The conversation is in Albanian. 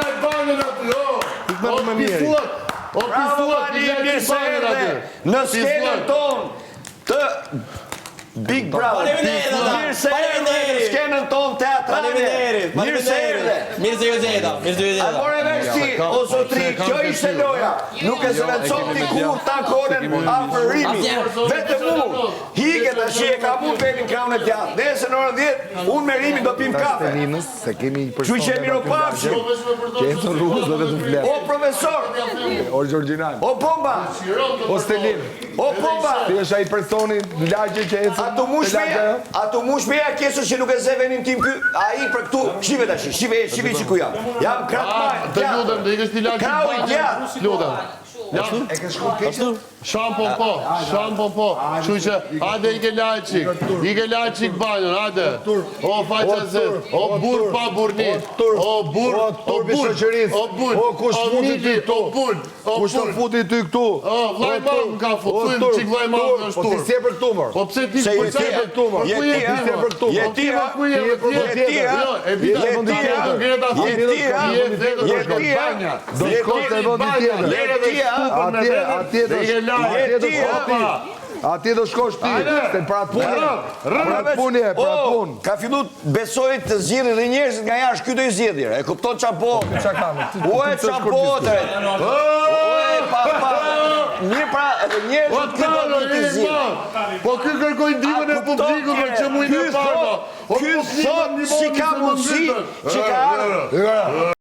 e banën aty, o pisuat, i lejtë i banën aty. Në skenën tonë të Big Brother. Mirë se erdhe në skenën tonë teatrale. Mirë se erdhe. Mirë se ju zeta. A more vesh ti, o zotri, kjo ishte loja. Nuk e zëvencon t'i kur takonen afërimi. Vetëm mu, hike të shi e ka mu pelin kraun e tjatë. Nese në orën 10, unë me Rimi do pim kafe. Se kemi një Që që miro pafshim. Qenë rrugës do vetëm flet. O profesor, O Gjorgjinal. o bomba, O Stelin. o bomba. Ti është ai personi lagje që ecën. Ato mushmeja kesës që nuk e zevenin tim ky, a i për këtu, shive tash, shive që ku jam. Jam kratmaj, Të lutem, dhe i kështë i lagje krau i gjatë. Lutem. E ke shku keqë? Shampon po, shu që, ade i ke lajë qik banjën, ade. O faqa zet, o bur pa burni, o bur, O kush futi ty këtu? Kush të futi ty këtu? O, vlaj mam ka futu, thujmë qik vlaj mam në Po ti shtur. se për këtu mërë. Po pse ti Se për je ti për këtu, për ku je ti? jetia, Ku je Do shkosh te vendi tjetër. Atje do shkosh ti, se për atë punë. Ka fillu besoj të zgjidhni dhe njerëzit nga jashtë, ky do i zgjidhje. E kupton çapo? Ue çapo të. Ue papa. Mirë pra, edhe njerëzit këto do të zgjidhin. Po ky kërkoj ndihmën e publikut për që mujnë e parë. Ky thot si ka mundësi që ka ardhur.